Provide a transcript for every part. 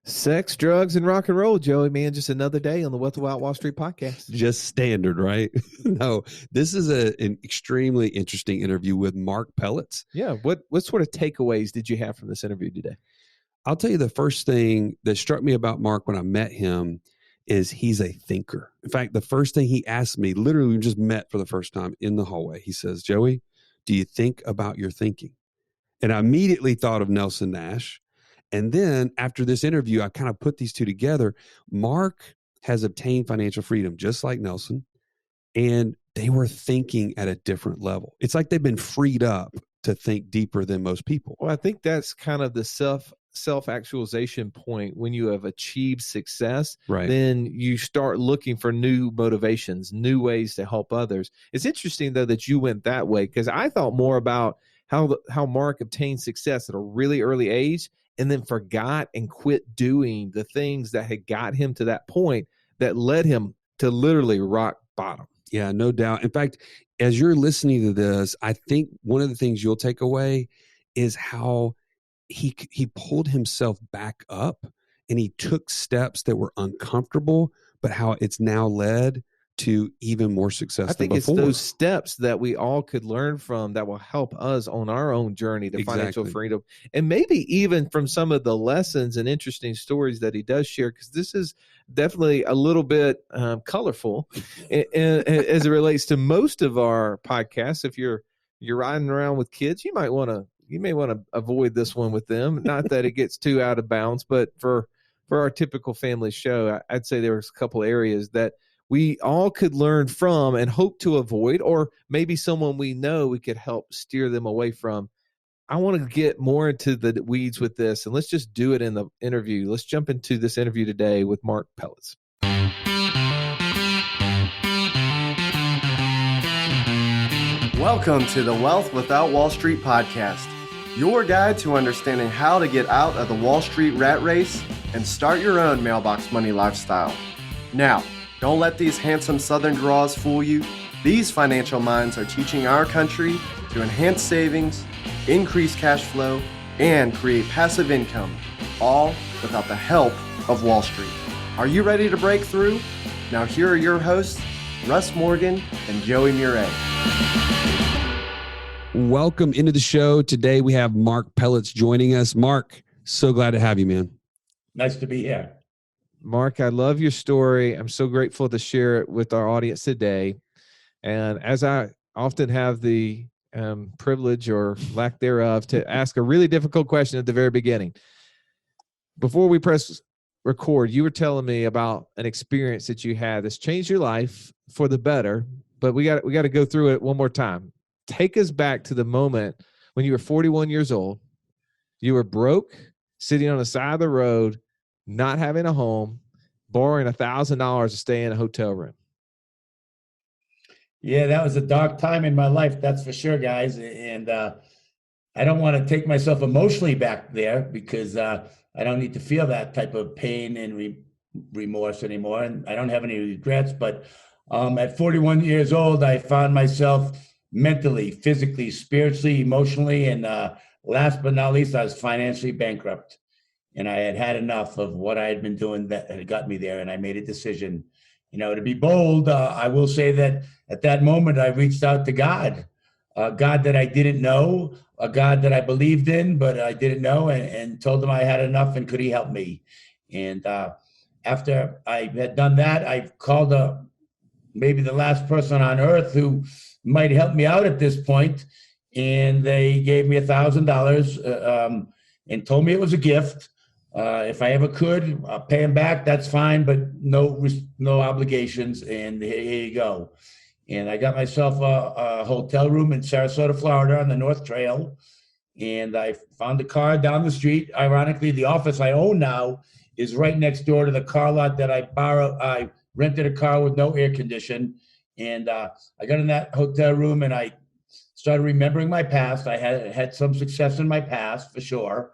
Sex, drugs, and rock and roll, Joey, man. Just another day on the Wealth Without Wall Street podcast. Just standard, right? No, this is an extremely interesting interview with Marc Pelletz. Yeah. What sort of takeaways did you have from this interview today? I'll tell you the first thing that struck me about Marc when I met him is he's a thinker. In fact, the first thing he asked me, literally we just met for the first time in the hallway. He says, Joey, do you think about your thinking? And I immediately thought of Nelson Nash. And then after this interview, I kind of put these two together. Marc has obtained financial freedom just like Nelson, and they were thinking at a different level. It's like they've been freed up to think deeper than most people. Well, I think that's kind of the self-actualization point. When you have achieved success, Right. Then you start looking for new motivations, new ways to help others. It's interesting, though, that you went that way, because I thought more about how Marc obtained success at a really early age and then forgot and quit doing the things that had got him to that point that led him to literally rock bottom. Yeah, no doubt. In fact, as you're listening to this, I think one of the things you'll take away is how he pulled himself back up and he took steps that were uncomfortable, but how it's now led to even more success than before. I think it's those steps that we all could learn from that will help us on our own journey to financial freedom. And maybe even from some of the lessons and interesting stories that he does share, because this is definitely a little bit colorful as it relates to most of our podcasts. If you're riding around with kids, you may want to avoid this one with them. Not that it gets too out of bounds, but for our typical family show, I'd say there's a couple areas that we all could learn from and hope to avoid, or maybe someone we know we could help steer them away from. I want to get more into the weeds with this, and let's just do it in the interview. Let's jump into this interview today with Marc Pelletz. Welcome to the Wealth Without Wall Street podcast, your guide to understanding how to get out of the Wall Street rat race and start your own mailbox money lifestyle. Now, don't let these handsome Southern draws fool you. These financial minds are teaching our country to enhance savings, increase cash flow, and create passive income, all without the help of Wall Street. Are you ready to break through? Now here are your hosts, Russ Morgan and Joey Murray. Welcome into the show. Today we have Marc Pelletz joining us. Marc, so glad to have you, man. Nice to be here. Marc, I love your story. I'm so grateful to share it with our audience today. And as I often have the privilege or lack thereof to ask a really difficult question at the very beginning. Before we press record, you were telling me about an experience that you had that's changed your life for the better, but we got to go through it one more time. Take us back to the moment when you were 41 years old. You were broke, sitting on the side of the road, not having a home, borrowing $1,000 to stay in a hotel room. Yeah, that was a dark time in my life, that's for sure, guys. And I don't want to take myself emotionally back there because I don't need to feel that type of pain and remorse anymore. And I don't have any regrets. But at 41 years old, I found myself mentally, physically, spiritually, emotionally, and last but not least, I was financially bankrupt. And I had had enough of what I had been doing that had got me there. And I made a decision, to be bold. I will say that at that moment, I reached out to God, God that I didn't know, a God that I believed in, but I didn't know, and told him I had enough and could he help me? And after I had done that, I called maybe the last person on earth who might help me out at this point. And they gave me $1,000 and told me it was a gift. If I ever could, I'll pay him back. That's fine, but no obligations. And here you go. And I got myself a hotel room in Sarasota, Florida, on the North Trail. And I found a car down the street. Ironically, the office I own now is right next door to the car lot that I rented a car with no air condition. And I got in that hotel room and I started remembering my past. I had some success in my past for sure.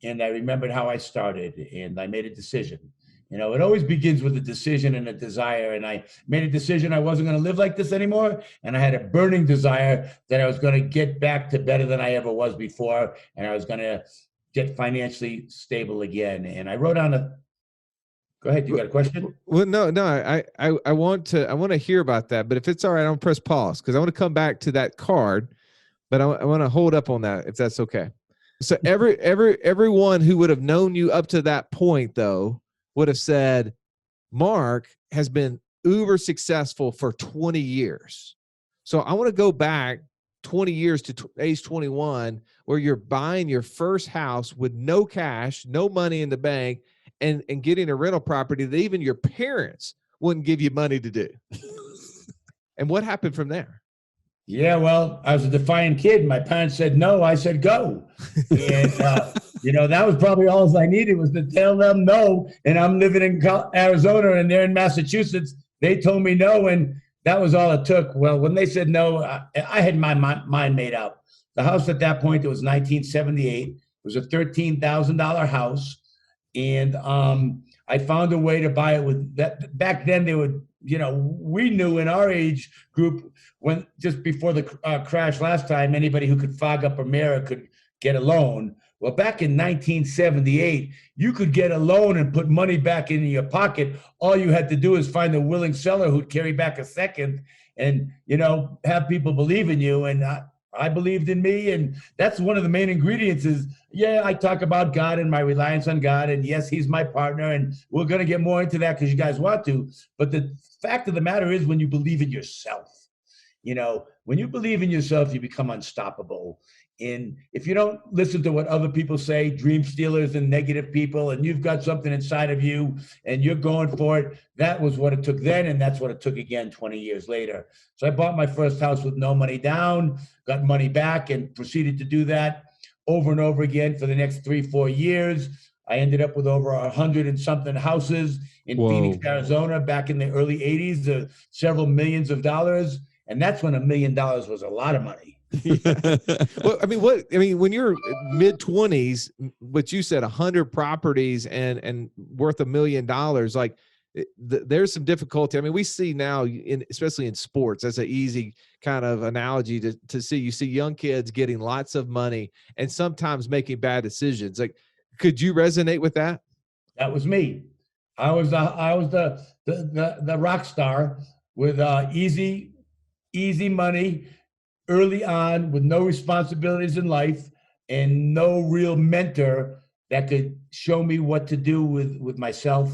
And I remembered how I started and I made a decision. It always begins with a decision and a desire. And I made a decision I wasn't going to live like this anymore. And I had a burning desire that I was going to get back to better than I ever was before. And I was going to get financially stable again. And I wrote down go ahead. You got a question? Well, no, I want to hear about that, but if it's all right, I'll press pause because I want to come back to that card, but I want to hold up on that if that's okay. So everyone who would have known you up to that point though would have said, Marc has been uber successful for 20 years. So I want to go back 20 years to age 21, where you're buying your first house with no cash, no money in the bank, and getting a rental property that even your parents wouldn't give you money to do. And what happened from there? Yeah, well, I was a defiant kid. My parents said no. I said go. And, that was probably all I needed was to tell them no. And I'm living in Arizona and they're in Massachusetts. They told me no. And that was all it took. Well, when they said no, I had my mind made up. The house at that point, it was 1978. It was a $13,000 house. And I found a way to buy it with that. Back then, they would, we knew in our age group, when just before the crash last time, anybody who could fog up a mirror could get a loan. Well, back in 1978, you could get a loan and put money back in your pocket. All you had to do is find a willing seller who'd carry back a second and, have people believe in you. And I believed in me. And that's one of the main ingredients is, I talk about God and my reliance on God. And yes, he's my partner. And we're going to get more into that because you guys want to. But the fact of the matter is when you believe in yourself, when you believe in yourself, you become unstoppable. And if you don't listen to what other people say, dream stealers and negative people, and you've got something inside of you and you're going for it, that was what it took then. And that's what it took again 20 years later. So I bought my first house with no money down, got money back, and proceeded to do that over and over again for the next 3-4 years. I ended up with over 100 and something houses in Phoenix, Arizona, back in the early 80s, several millions of dollars. And that's when $1 million was a lot of money. Well, when you're mid-20s, but you said 100 properties and worth $1 million, like there's some difficulty. I mean, we see now, especially in sports, that's an easy kind of analogy to see. You see young kids getting lots of money and sometimes making bad decisions. Like, could you resonate with that? That was me. I was the rock star with easy money early on, with no responsibilities in life and no real mentor that could show me what to do with myself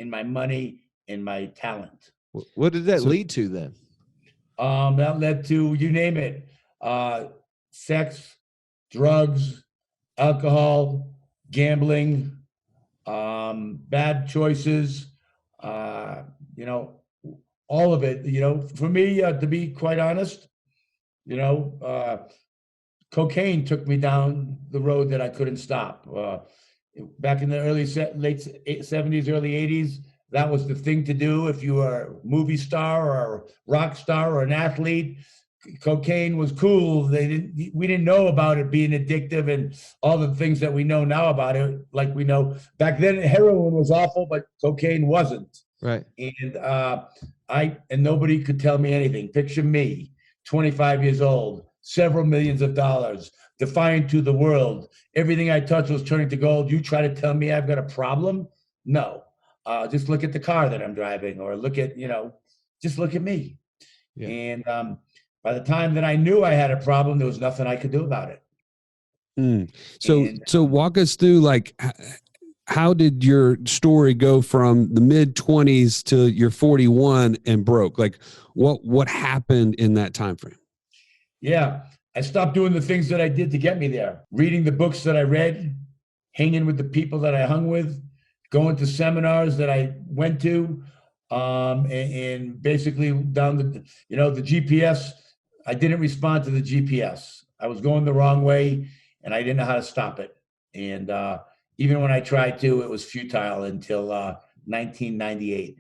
and my money and my talent. What did that lead to then? That led to, you name it, sex, drugs, alcohol, gambling, bad choices, all of it. For me, to be quite honest, cocaine took me down the road that I couldn't stop. Back in the late 70s, early 80s, that was the thing to do. If you were a movie star or a rock star or an athlete, cocaine was cool. We didn't know about it being addictive and all the things that we know now about it. Like we know back then, heroin was awful, but cocaine wasn't. Right. And nobody could tell me anything. Picture me, 25 years old, several millions of dollars, defiant to the world. Everything I touched was turning to gold. You try to tell me I've got a problem? No. Just look at the car that I'm driving, or just look at me. Yeah. And by the time that I knew I had a problem, there was nothing I could do about it. So walk us through, like, how did your story go from the mid-20s to you're 41 and broke? Like, what happened in that time frame? Yeah, I stopped doing the things that I did to get me there. Reading the books that I read, hanging with the people that I hung with, going to seminars that I went to, and basically down the GPS. I didn't respond to the GPS. I was going the wrong way, and I didn't know how to stop it. And even when I tried to, it was futile until 1998.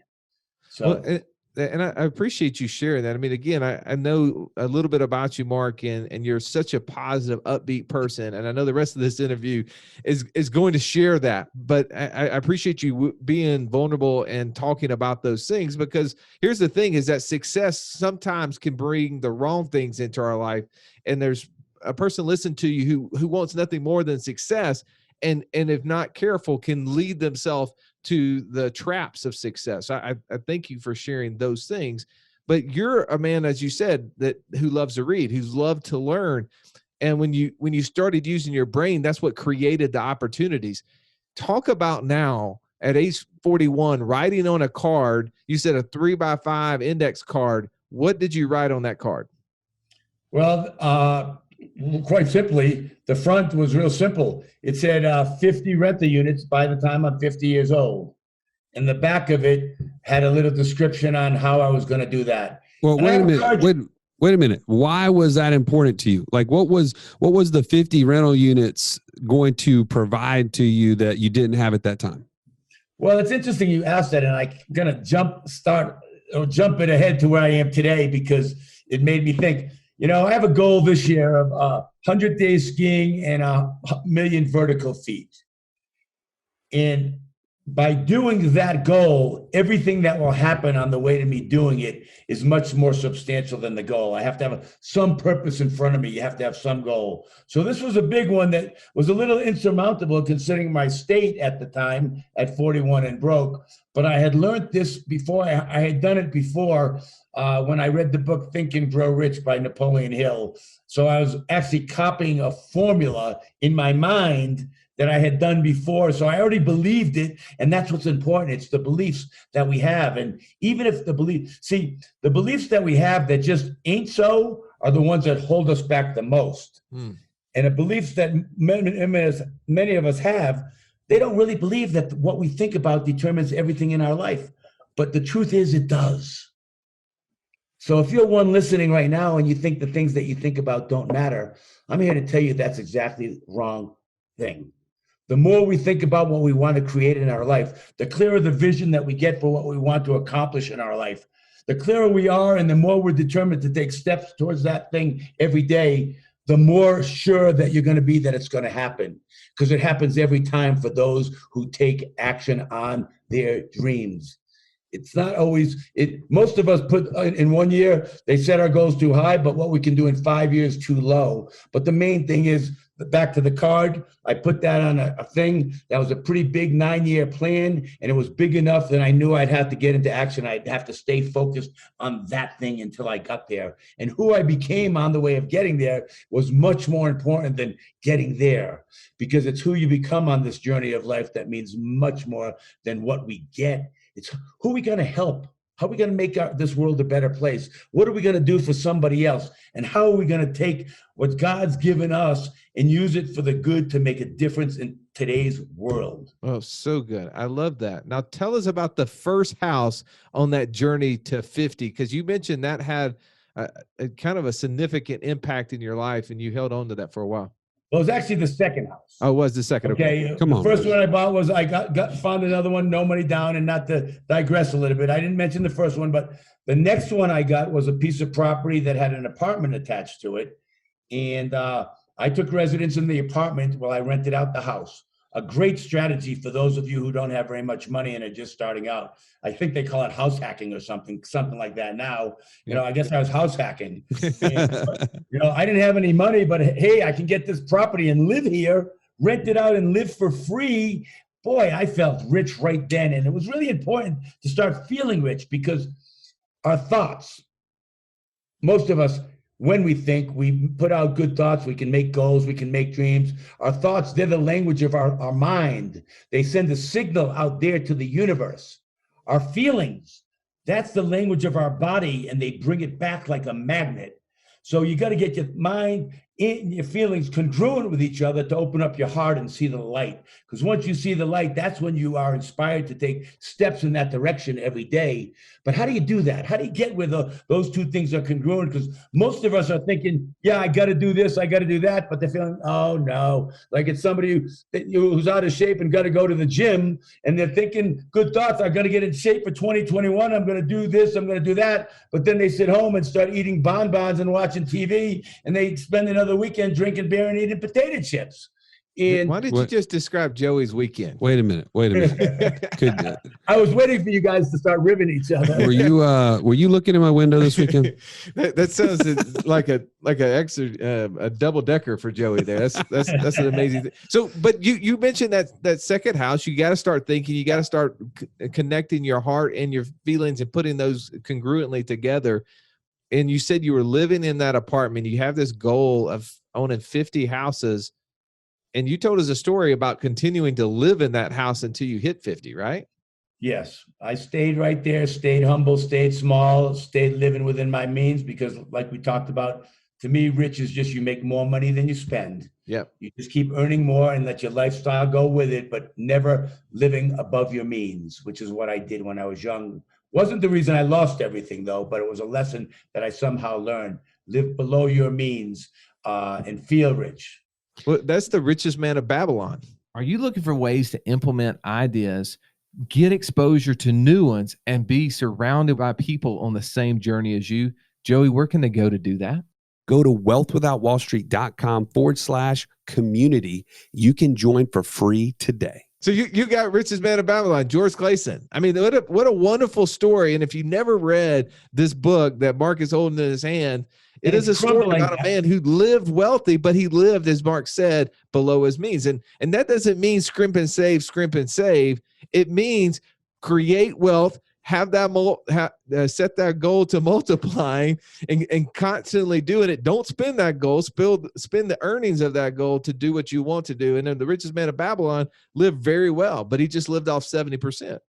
So. Well, and I appreciate you sharing that. I mean, again, I know a little bit about you, Marc, and you're such a positive, upbeat person. And I know the rest of this interview is going to share that. But I appreciate you being vulnerable and talking about those things, because here's the thing is that success sometimes can bring the wrong things into our life. And there's a person listening to you who wants nothing more than success. and if not careful, can lead themselves to the traps of success. I thank you for sharing those things. But you're a man, as you said, who loves to read, who's loved to learn. And when you started using your brain, that's what created the opportunities. Talk about now at age 41, writing on a card. You said a 3x5 index card. What did you write on that card? Well, quite simply, the front was real simple. It said 50 rental units by the time I'm 50 years old. And the back of it had a little description on how I was going to do that. Well, wait a minute. Why was that important to you? Like, what was the 50 rental units going to provide to you that you didn't have at that time? Well, it's interesting you asked that, and I'm going to jump it ahead to where I am today because it made me think, I have a goal this year of 100 days skiing and 1,000,000 vertical feet. And by doing that goal, everything that will happen on the way to me doing it is much more substantial than the goal. I have to have some purpose in front of me. You have to have some goal. So this was a big one that was a little insurmountable considering my state at the time at 41 and broke. But I had learned this before. I had done it before when I read the book Think and Grow Rich by Napoleon Hill. So I was actually copying a formula in my mind that I had done before. So I already believed it. And that's what's important. It's the beliefs that we have. And even if the beliefs that we have that just ain't so are the ones that hold us back the most. And the beliefs that many of us have, they don't really believe that what we think about determines everything in our life. But the truth is it does. So if you're one listening right now and you think the things that you think about don't matter, I'm here to tell you that's exactly the wrong thing. The more we think about what we want to create in our life, the clearer the vision that we get for what we want to accomplish in our life. The clearer we are and the more we're determined to take steps towards that thing every day, the more sure that you're going to be that it's going to happen. Because it happens every time for those who take action on their dreams. It's not always, most of us put in 1 year, they set our goals too high, but what we can do in 5 years too low. But the main thing is, back to the card, I put that on a thing that was a pretty big 9-year plan, and it was big enough that I knew I'd have to get into action. I'd have to stay focused on that thing until I got there. And who I became on the way of getting there was much more important than getting there, because it's who you become on this journey of life that means much more than what we get. It's who are we going to help? How are we going to make this world a better place? What are we going to do for somebody else? And how are we going to take what God's given us and use it for the good to make a difference in today's world? Oh, so good. I love that. Now tell us about the first house on that journey to 50, because you mentioned that had a kind of a significant impact in your life and you held on to that for a while. Well, it was actually the second house. Oh, it was the second. Okay. Come on. The first one I bought was I found another one, no money down, and not to digress a little bit. I didn't mention the first one, but the next one I got was a piece of property that had an apartment attached to it. And I took residence in the apartment while I rented out the house. A great strategy for those of you who don't have very much money and are just starting out. I think they call it house hacking or something like that now. I guess I was house hacking. And, I didn't have any money, but hey, I can get this property and live here, rent it out and live for free. Boy, I felt rich right then. And it was really important to start feeling rich because our thoughts, most of us, when we think, we put out good thoughts, we can make goals, we can make dreams. Our thoughts, they're the language of our mind. They send a signal out there to the universe. Our feelings, that's the language of our body, and they bring it back like a magnet. So you got to get your mind and your feelings congruent with each other to open up your heart and see the light. Because once you see the light, that's when you are inspired to take steps in that direction every day. But how do you do that? How do you get where those two things are congruent? Because most of us are thinking, yeah, I got to do this, I got to do that. But they're feeling, oh, no. Like it's somebody who's out of shape and got to go to the gym. And they're thinking good thoughts. I'm going to get in shape for 2021. I'm going to do this. I'm going to do that. But then they sit home and start eating bonbons and watching TV. And they spend another weekend drinking beer and eating potato chips. And why did you just describe Joey's weekend? Wait a minute. I was waiting for you guys to start ribbing each other. Were you looking in my window this weekend? that sounds like a double decker for Joey there. That's an amazing thing. So, but you mentioned that second house. You got to start thinking. You got to start connecting your heart and your feelings and putting those congruently together. And you said you were living in that apartment. You have this goal of owning 50 houses. And you told us a story about continuing to live in that house until you hit 50, right? Yes. I stayed right there, stayed humble, stayed small, stayed living within my means because like we talked about, to me, rich is just you make more money than you spend. Yep. You just keep earning more and let your lifestyle go with it, but never living above your means, which is what I did when I was young. Wasn't the reason I lost everything, though, but it was a lesson that I somehow learned. Live below your means and feel rich. Well, that's the richest man of Babylon. Are you looking for ways to implement ideas, get exposure to new ones, and be surrounded by people on the same journey as you? Joey, where can they go to do that? Go to wealthwithoutwallstreet.com/community. You can join for free today. So you got Richest Man of Babylon, George Clayson. I mean, what a wonderful story. And if you never read this book that Mark is holding in his hand, it is a story about a man who lived wealthy, but he lived, as Mark said, below his means. And that doesn't mean scrimp and save. It means create wealth, have that set that goal to multiplying and constantly doing it. Don't spend that goal, spend the earnings of that goal to do what you want to do. And then the richest man of Babylon lived very well, but he just lived off 70%.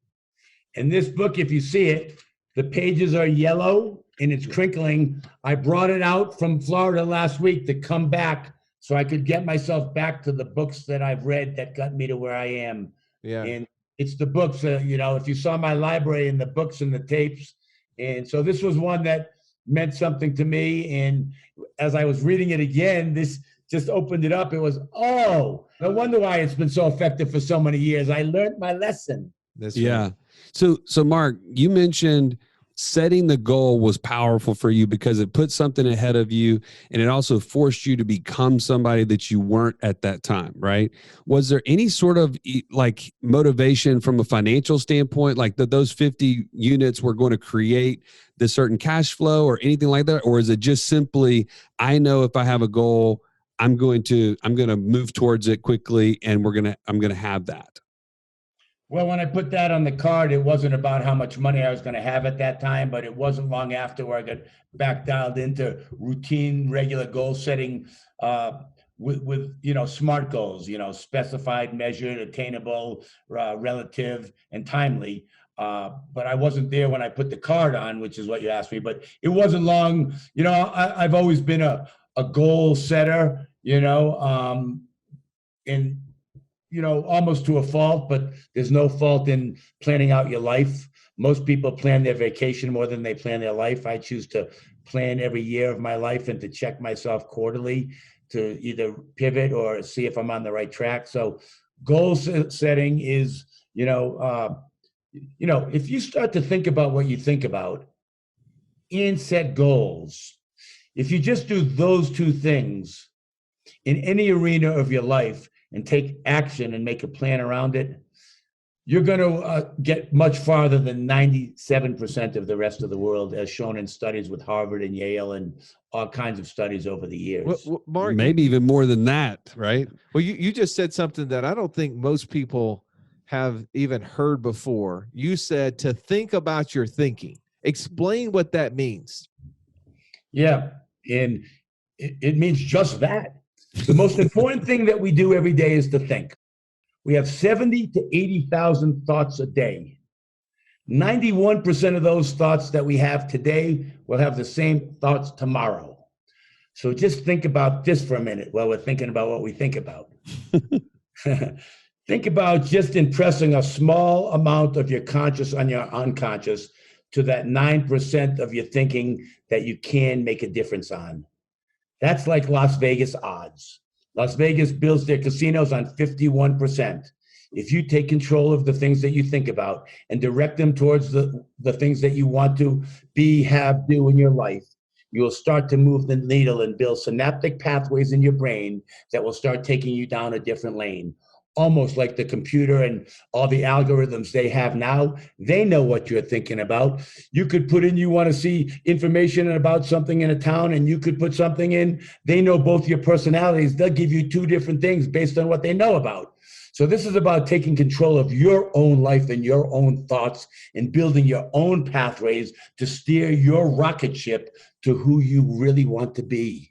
In this book, if you see it, the pages are yellow and it's crinkling. I brought it out from Florida last week to come back so I could get myself back to the books that I've read that got me to where I am. Yeah. And it's the books, if you saw my library and the books and the tapes. And so this was one that meant something to me. And as I was reading it again, this just opened it up. It was, no wonder why it's been so effective for so many years. I learned my lesson. Yeah. So Mark, you mentioned setting the goal was powerful for you because it put something ahead of you and it also forced you to become somebody that you weren't at that time, right? Was there any sort of like motivation from a financial standpoint, like that those 50 units were going to create this certain cash flow or anything like that? Or is it just simply, I know if I have a goal, I'm going to move towards it quickly and I'm going to have that? Well, when I put that on the card, it wasn't about how much money I was going to have at that time, but it wasn't long after where I got back dialed into routine, regular goal setting with SMART goals, specified, measured, attainable, relative, and timely. But I wasn't there when I put the card on, which is what you asked me. But it wasn't long. I've always been a goal setter, and almost to a fault, but there's no fault in planning out your life. Most people plan their vacation more than they plan their life. I choose to plan every year of my life and to check myself quarterly to either pivot or see if I'm on the right track. So goal setting is, if you start to think about what you think about and set goals, if you just do those two things in any arena of your life, and take action and make a plan around it, you're going to get much farther than 97% of the rest of the world, as shown in studies with Harvard and Yale and all kinds of studies over the years. Well, Mark, maybe even more than that, right? Well, you just said something that I don't think most people have even heard before. You said to think about your thinking. Explain what that means. Yeah, and it means just that. The most important thing that we do every day is to think. We have 70 to 80,000 thoughts a day. 91% of those thoughts that we have today will have the same thoughts tomorrow. So just think about this for a minute while we're thinking about what we think about. Think about just impressing a small amount of your conscious on your unconscious to that 9% of your thinking that you can make a difference on. That's like Las Vegas odds. Las Vegas builds their casinos on 51%. If you take control of the things that you think about and direct them towards the things that you want to be, have, do in your life, you will start to move the needle and build synaptic pathways in your brain that will start taking you down a different lane. Almost like the computer and all the algorithms they have now, they know what you're thinking about. You could put in, you want to see information about something in a town, and you could put something in. They know both your personalities. They'll give you two different things based on what they know about. So this is about taking control of your own life and your own thoughts and building your own pathways to steer your rocket ship to who you really want to be.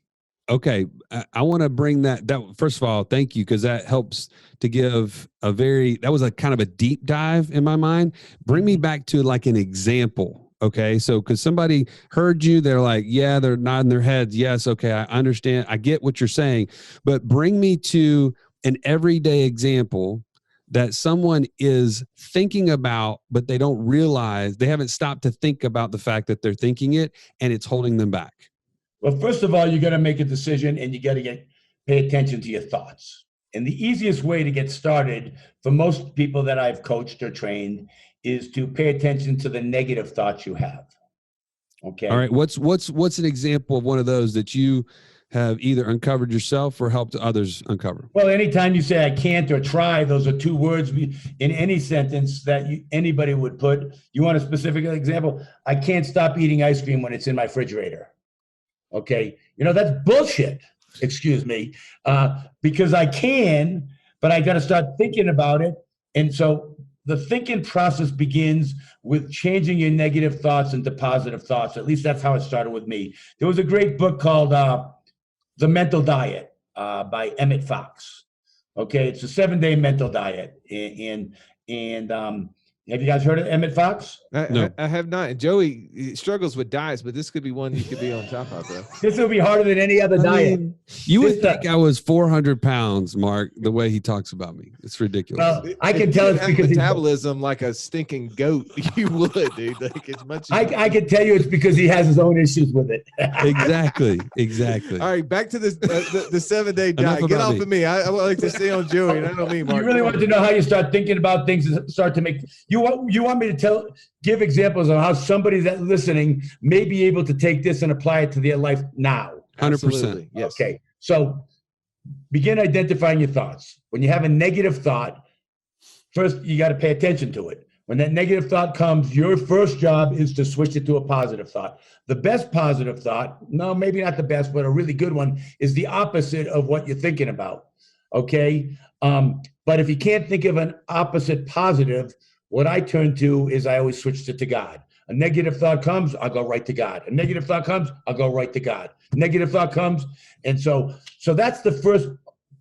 Okay, I want to bring that. First of all, thank you, because that helps to give that was a kind of a deep dive in my mind. Bring me back to like an example. Okay, so because somebody heard you, they're like, yeah, they're nodding their heads. Yes, okay, I understand. I get what you're saying, but bring me to an everyday example that someone is thinking about, but they don't realize, they haven't stopped to think about the fact that they're thinking it, and it's holding them back. Well, first of all, you got to make a decision, and you got to pay attention to your thoughts. And the easiest way to get started for most people that I've coached or trained is to pay attention to the negative thoughts you have. Okay. All right. What's an example of one of those that you have either uncovered yourself or helped others uncover? Well, anytime you say I can't or try, those are two words in any sentence that anybody would put. You want a specific example? I can't stop eating ice cream when it's in my refrigerator. Okay. That's bullshit. Excuse me. Because I can, but I got to start thinking about it. And so the thinking process begins with changing your negative thoughts into positive thoughts. At least that's how it started with me. There was a great book called The Mental Diet by Emmett Fox. Okay. It's a 7-day mental diet. And have you guys heard of Emmett Fox? No. I have not. And Joey struggles with diets, but this could be one you could be on top of, though. This will be harder than any other diet. You would think I was 400 pounds, Mark, the way he talks about me. It's ridiculous. Well, I can tell it's because metabolism like a stinking goat. You would, dude. Like as much as I can tell you it's because he has his own issues with it. Exactly. All right, back to the 7-day diet. Get off of me. I like to stay on Joey, and I don't mean Mark. You really want to know how you start thinking about things and start to make you want me to give examples of how somebody that's listening may be able to take this and apply it to their life now. 100%. Yes. Okay. So begin identifying your thoughts. When you have a negative thought, first you got to pay attention to it. When that negative thought comes, your first job is to switch it to a positive thought. The best positive thought, no, maybe not the best, but a really good one, is the opposite of what you're thinking about. Okay. But if you can't think of an opposite positive, what I turn to is I always switch it to God. A negative thought comes, I'll go right to God. A negative thought comes, I'll go right to God. Negative thought comes. And so that's the first,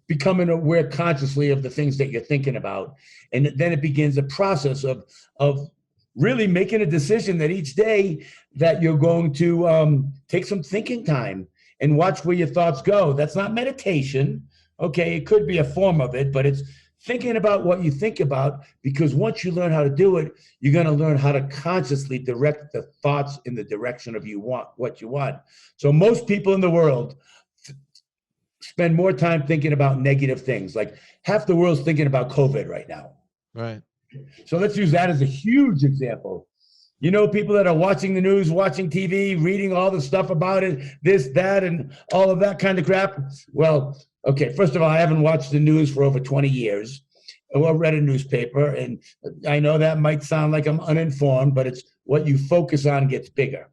becoming aware consciously of the things that you're thinking about. And then it begins a process of really making a decision that each day that you're going to take some thinking time and watch where your thoughts go. That's not meditation. Okay, it could be a form of it, but it's thinking about what you think about, because once you learn how to do it, you're going to learn how to consciously direct the thoughts in the direction of what you want. So most people in the world spend more time thinking about negative things. Like half the world's thinking about COVID right now. Right. So let's use that as a huge example. People that are watching the news, watching TV, reading all the stuff about it, this, that, and all of that kind of crap. Well, okay, first of all, I haven't watched the news for over 20 years or read a newspaper. And I know that might sound like I'm uninformed, but it's what you focus on gets bigger.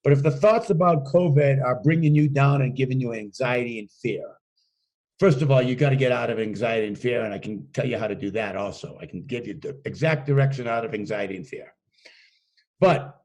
But if the thoughts about COVID are bringing you down and giving you anxiety and fear, first of all, you got to get out of anxiety and fear. And I can tell you how to do that also. I can give you the exact direction out of anxiety and fear. But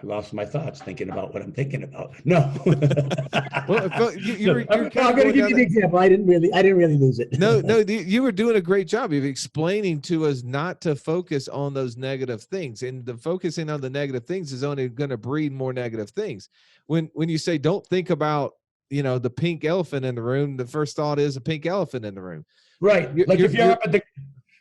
I lost my thoughts thinking about what I'm thinking about. No. Well, I'm going to give you the example. I didn't really lose it. No, you were doing a great job of explaining to us not to focus on those negative things, and the focusing on the negative things is only going to breed more negative things. When you say don't think about the pink elephant in the room, the first thought is a pink elephant in the room. Right. If you're up at the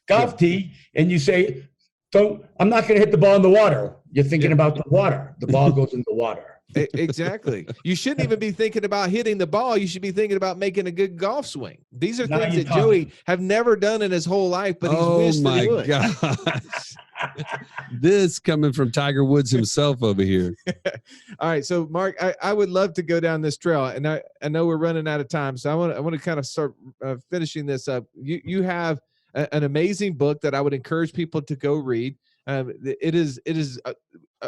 golf tee and you say, I'm not going to hit the ball in the water. You're thinking about the water. The ball goes in the water. Exactly. You shouldn't even be thinking about hitting the ball. You should be thinking about making a good golf swing. These are things that Joey have never done in his whole life, but he's wished that he would. Oh my gosh. This coming from Tiger Woods himself over here. All right. So Mark, I would love to go down this trail, and I know we're running out of time. So I want to kind of start finishing this up. You have an amazing book that I would encourage people to go read. It is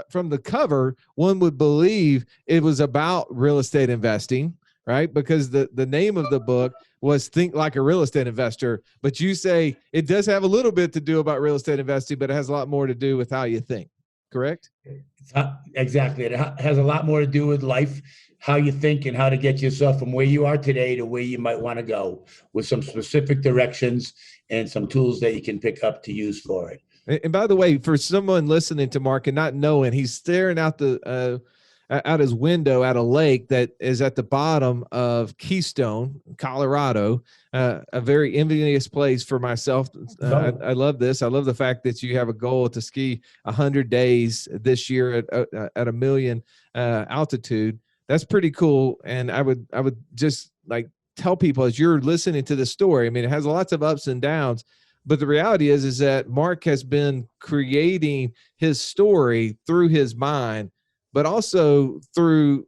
from the cover, one would believe it was about real estate investing, right? Because the name of the book was Think Like a Real Estate Investor. But you say it does have a little bit to do about real estate investing, but it has a lot more to do with how you think, correct? Exactly. It has a lot more to do with life, how you think, and how to get yourself from where you are today to where you might want to go, with some specific directions and some tools that you can pick up to use for it. And by the way, for someone listening to Mark and not knowing, he's staring out out his window at a lake that is at the bottom of Keystone, Colorado, a very envious place for myself. I love this. I love the fact that you have a goal to ski 100 days this year at a million altitude. That's pretty cool. And I would just like tell people, as you're listening to this story, I mean, it has lots of ups and downs, but the reality is that Mark has been creating his story through his mind, but also through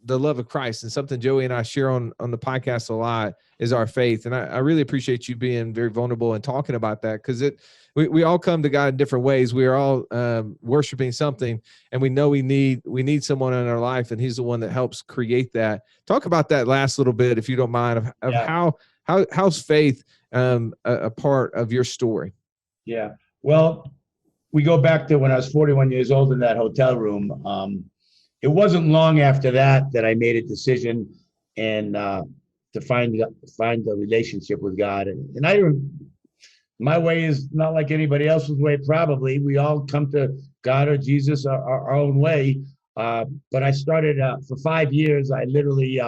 the love of Christ. And something Joey and I share on the podcast a lot is our faith. And I really appreciate you being very vulnerable and talking about that, because we all come to God in different ways. We are all worshiping something, and we know we need someone in our life, and he's the one that helps create that. Talk about that last little bit, if you don't mind, of how's faith a part of your story? Yeah. Well, we go back to when I was 41 years old in that hotel room. It wasn't long after that I made a decision and to find a relationship with God. And my way is not like anybody else's way, probably. We all come to God or Jesus our own way. But I started for 5 years, I literally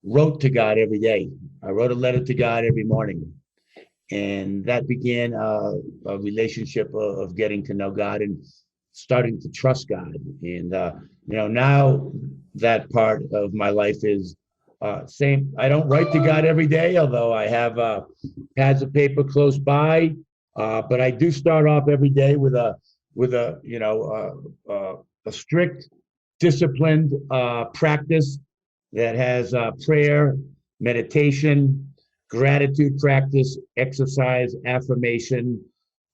wrote to God every day. I wrote a letter to God every morning. And that began a relationship of getting to know God and starting to trust God. And, now that part of my life is same. I don't write to God every day, although I have pads of paper close by. But I do start off every day with a strict, disciplined practice that has prayer, meditation, gratitude practice, exercise, affirmation,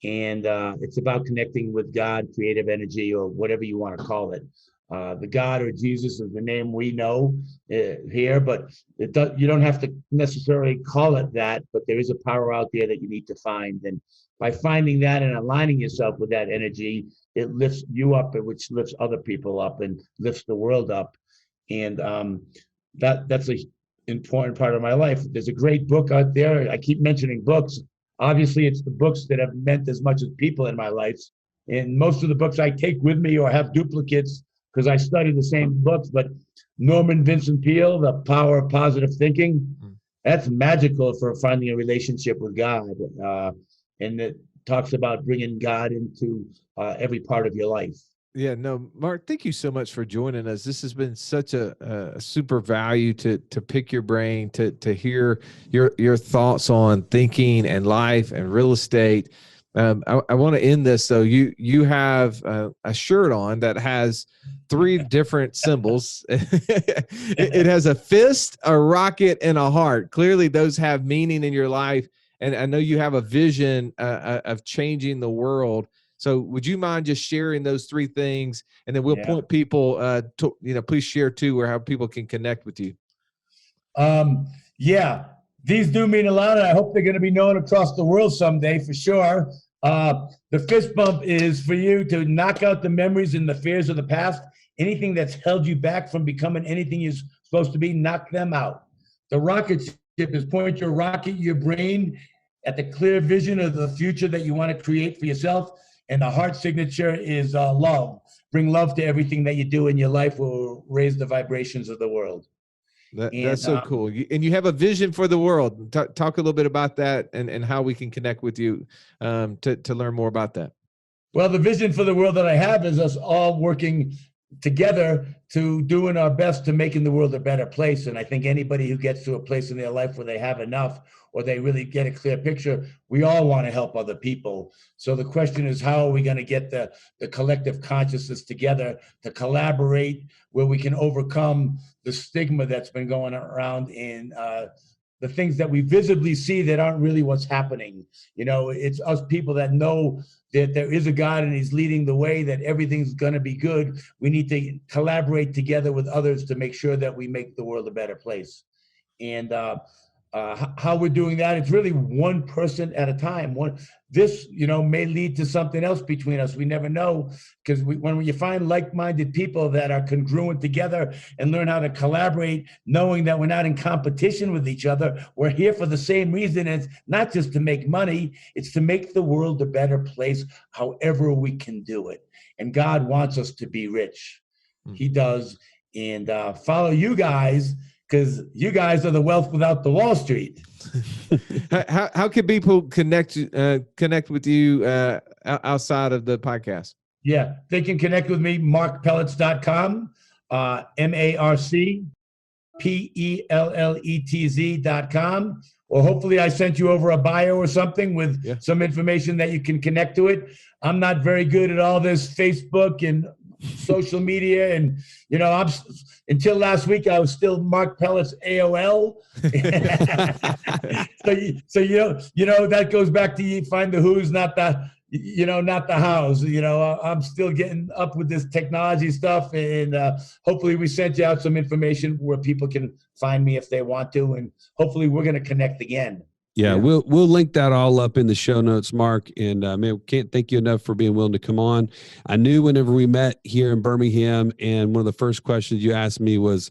and it's about connecting with God, creative energy, or whatever you want to call it. The God or Jesus is the name we know here, but you don't have to necessarily call it that, but there is a power out there that you need to find. And by finding that and aligning yourself with that energy, it lifts you up, which lifts other people up and lifts the world up. And that's a important part of my life. There's a great book out there. I keep mentioning books. Obviously, it's the books that have meant as much as people in my life. And most of the books I take with me or have duplicates because I study the same books. But Norman Vincent Peale, The Power of Positive Thinking, that's magical for finding a relationship with God. And it talks about bringing God into every part of your life. Yeah, no, Mark, thank you so much for joining us. This has been such a super value to pick your brain, to hear your thoughts on thinking and life and real estate. I want to end this. So you have a shirt on that has 3 different symbols. It has a fist, a rocket, and a heart. Clearly, those have meaning in your life. And I know you have a vision of changing the world. So would you mind just sharing those 3 things, and then we'll point people to, please share too, or how people can connect with you. These do mean a lot, and I hope they're going to be known across the world someday for sure. The fist bump is for you to knock out the memories and the fears of the past. Anything that's held you back from becoming anything you're supposed to be, knock them out. The rocket ship is point your rocket, your brain, at the clear vision of the future that you want to create for yourself. And the heart signature is love. Bring love to everything that you do in your life, will raise the vibrations of the world. That's so cool. And you have a vision for the world. Talk a little bit about that and how we can connect with you to learn more about that. Well, the vision for the world that I have is us all working together to doing our best to making the world a better place. And I think anybody who gets to a place in their life where they have enough, or they really get a clear picture, we all want to help other people. So the question is, how are we going to get the collective consciousness together to collaborate where we can overcome the stigma that's been going around in the things that we visibly see that aren't really what's happening. It's us people that know that there is a God and he's leading the way, that everything's going to be good. We need to collaborate together with others to make sure that we make the world a better place. And how we're doing that, it's really one person at a time. This may lead to something else between us. We never know, because when you find like-minded people that are congruent together and learn how to collaborate, knowing that we're not in competition with each other, we're here for the same reason. It's not just to make money, it's to make the world a better place however we can do it. And God wants us to be rich. He does. And follow you guys, because you guys are the wealth without the Wall Street. How can people connect with you outside of the podcast? Yeah, they can connect with me, marcpelletz.com, MarcPelletz.com. Or hopefully I sent you over a bio or something with some information that you can connect to it. I'm not very good at all this Facebook and social media, and until last week I was still Marc Pelletz AOL. so that goes back to you find the who's, not the not the hows. I'm still getting up with this technology stuff, and hopefully we sent you out some information where people can find me if they want to, and hopefully we're going to connect again. Yeah, we'll link that all up in the show notes, Mark. And man, can't thank you enough for being willing to come on. I knew whenever we met here in Birmingham, and one of the first questions you asked me was,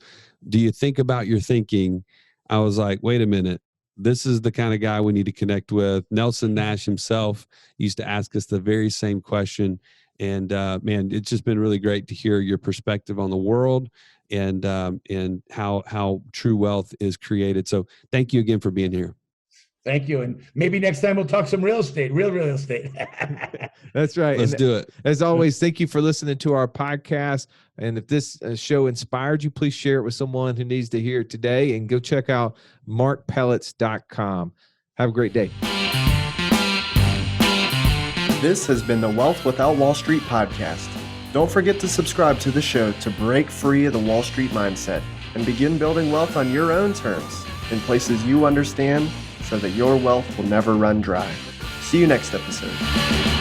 do you think about your thinking? I was like, wait a minute. This is the kind of guy we need to connect with. Nelson Nash himself used to ask us the very same question. And man, it's just been really great to hear your perspective on the world and how true wealth is created. So thank you again for being here. Thank you. And maybe next time we'll talk some real estate. That's right. Let's do it. As always, thank you for listening to our podcast. And if this show inspired you, please share it with someone who needs to hear it today, and go check out marcpelletz.com. Have a great day. This has been the Wealth Without Wall Street podcast. Don't forget to subscribe to the show to break free of the Wall Street mindset and begin building wealth on your own terms in places you understand, so that your wealth will never run dry. See you next episode.